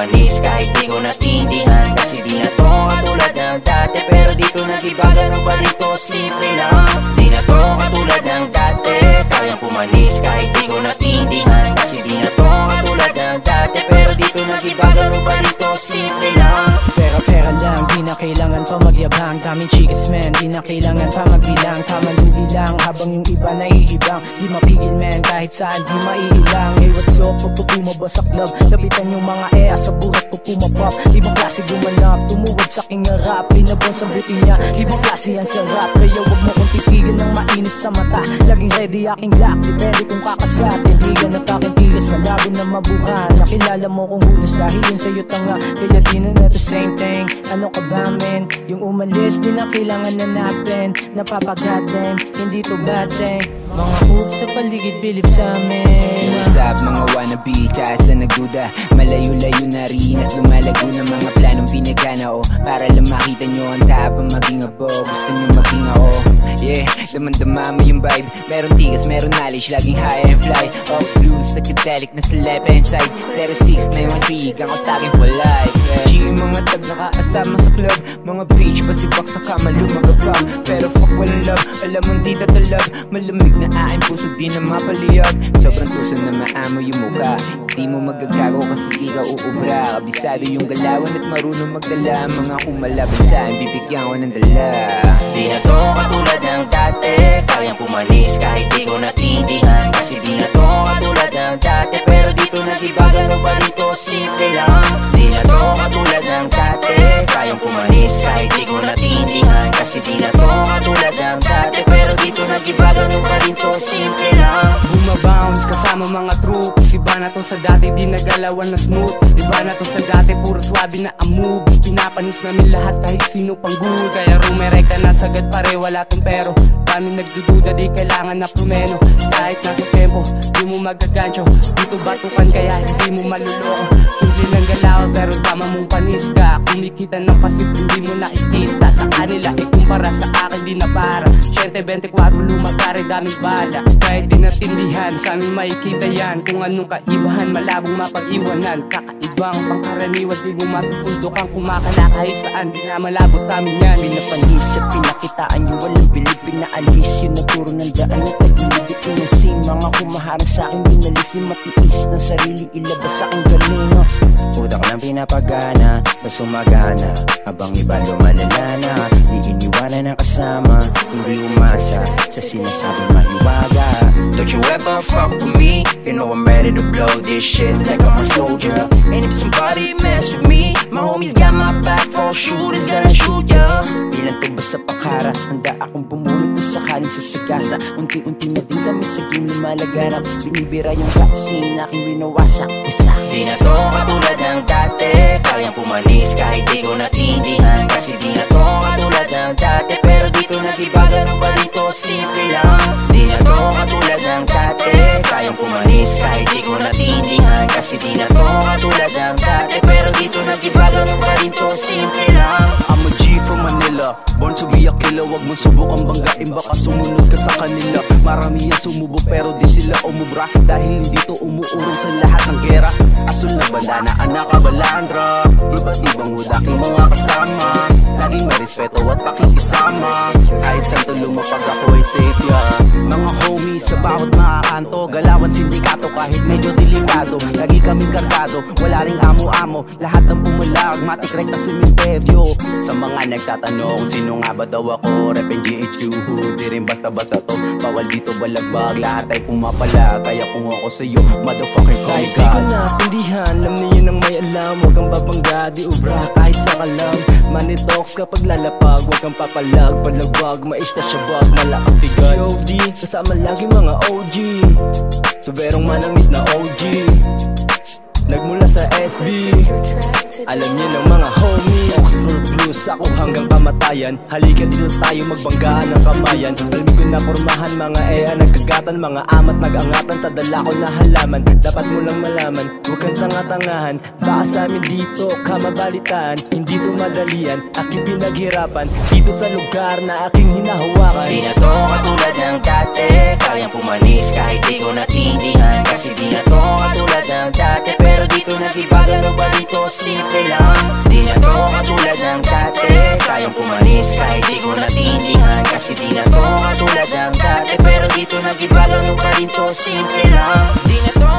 pumanis kahit di ko natindihan. Kasi di na to katulad ng dati, pero dito nag-iba, ganun pa dito, simple lang. Di na to katulad ng dati, kayang pumanis kahit di ko natindihan. Kasi di na to katulad ng dati, pero dito nag-iba, ganun pa dito, simple lang. Pera lang, di na kailangan pa magyabang. Daming chicas men, di na kailangan pa magbilang. Tamang lugi lang, habang yung iba naiibang. Di mapigil men, kahit saan di maiilang. Hey what's up, pag pumaba sa club, lapitan yung mga sa buhat ko pumapop. Ibang klase gumanap, tumuwad sa aking harap. Pinabon sa bitin niya, ibang klase yan sa rap. Kaya wag mo kong titigil ng mainit sa mata. Laging ready aking glock, depende kung kakasat. Hindi ganap aking tigas, malabo na mabuhan. Nakilala mo kung hudas dahil yun sa'yo tanga. Kaya di na the same thing. Ano ka ba men? Yung umalis, di na kailangan hanapin. Napapagatin, hindi to bad thing. Mga hoops sa paligid, bilib sa amin. What's up mga wannabe, tsaka sa nagduda. Malayo-layo na rin at lumalago ng mga planong pinagana o para lang makita nyo ang tapang maging abo. Gusto nyo maging ako, yeah, daman-dama mo yung vibe. Meron tigas, meron knowledge, laging high and fly. Ox blues, psychedelic na sa left hand side. 0693, kang kontakin for life, yeah. G, mga tag nakaasama sa club. Mga beach, basibak sa kama, lumagapang. Pero fuck walang love, alam mong di tatalab. Malamig na aking puso, di na mapaliyag. Sobrang tuso na maamo yung muka. Di mo magagago kasi di ka uubra. Kabisado yung galawan at marunong magdala. Mga kumalaban saan, bibigyan ko ng dala. Di na to katulad ng dati, kayang pumanis kahit di ko natindihan. Kasi di na to katulad ng dati, pero dito nag-iba, ganun pa dito, simple lang. Di na to katulad ng dati, kayang pumanis kahit di ko natindihan. Kasi di na to katulad ng dati, pero dito nag-iba, ganun pa dito, simple lang. Bumabounce kasama mga troops. Iba na to sa dati, di nagalawan na smooth. Iba na to sa dati, puro swabe na ang moves. Pinapanis namin lahat kahit sino pang good. Kaya rumerekta na sagad pare, wala tong pero. Daming nagdududa, di kailangan na prumeno. Kahit nasa tempo, di mo magagancho. Dito batukan kaya hindi mo maluloko. Simple lang galaw pero tama mong panis ka. Kumikita ng pasip, hindi mo nakikita. Sa kanila ikumpara, sa akin di na para. 724 lumagari, daming bala. Kahit di natindihan, sa amin makikita yan. Kung anong kaibahan, malabong mapag-iwanan. Kakaibang pangkaraniwan, di mo matutundukan. Kumakala kahit saan, di na malabo sa amin yan. Pinapanis at pinakitaan nyo, walang bilib, pinaalis. Yung nagturo ng daan at nag-ilibit yung nasim. Mga kumaharang sa akin, binalis yung matiis ng sarili, ilabas sa aking galing. Utak ng pinapagana, mas umagana. Habang iba lumalala na, di iniwanan ng kasama. Hindi umasa sa sinasabing mahiwaga. Don't you ever fuck with me, you know I'm ready to blow this shit like I'm a soldier. And if somebody mess with me, my homies got my back, for shooters gonna shoot ya. Ilan to ba sa pakara, handa akong bumulog kung sakaling sasagasa. Unti-unti na din kami sa game lumalaganap. Binibira yung vaccine, aking winawasak. Di na to katulad ng dati, kayang pumanis kahit di ko natindihan. Kasi di na to katulad ng dati, pero dito nag-iba, ganun pa dito, simple lang. Di na to katulad ng dati, kayang pumanis kahit di ko natindihan. Kasi di na to katulad ng dati, pero dito nag-iba, ganun pa dito, simple lang. I'm a G from Manila, born to be a killer. Wag mong subukang banggain, baka sumunod ka sa kanila. Marami yan sumubo pero di sila umubra. Dahil hindi to umuurong sa lahat ng gera. Asul na banda na anak kabalandra. Iba't ibang hood aking mga kasama. Laging may respeto at pakikisama. Kahit saan to lumapag ako ay safe yeah. Mga homies sa bawat mga kanto, galawan sindikato kahit medyo delikado. Lagi kaming kargado, wala ring amo-amo. Lahat ng pumulag, matik rekta sementeryo. Sa mga nagtatanong kung sino nga ba daw ako, rep and GHU, di rin basta-basta to. Bawal dito balagbag, lahat ay pumapala. Kaya kung ako sa'yo, motherfucker ko kahit di ko natindihan, alam niyo nang may alam. Huwag kang babangga, di ubra kahit sa kalam. Money talks kapag lalapag, huwag kang papalag. Palagbag, maista siya bag, malakas tigay. OD, kasama lagi mga OG. Soberong manamit na OG. Nagmula sa SB, alam niyo ng mga homies. Oxford Blues, Kilos ako hanggang kamatayan. Halika dito tayo magbanggaan ng kamayan. Palmi ko na pormahan, mga nagkagatan, mga amat nag-angatan sa dala ko na halaman. Dapat mo lang malaman, huwag kang tanga-tangahan. Baka sa amin dito ka mabalitaan. Hindi to madalian, aking pinaghirapan dito sa lugar na aking hinahawakan. Di na to katulad ng dati, kayang pumanis kahit di ko natindihan. Kasi di na to katulad ng dati, pero dito nag-ibagal o ba dito simple lang. Di na to katulad ng dati, kayang pumanis kahit di ko natindihan. Kasi di na to katulad ng dati, pero dito nag-ibagal o ba dito simple lang. Di na to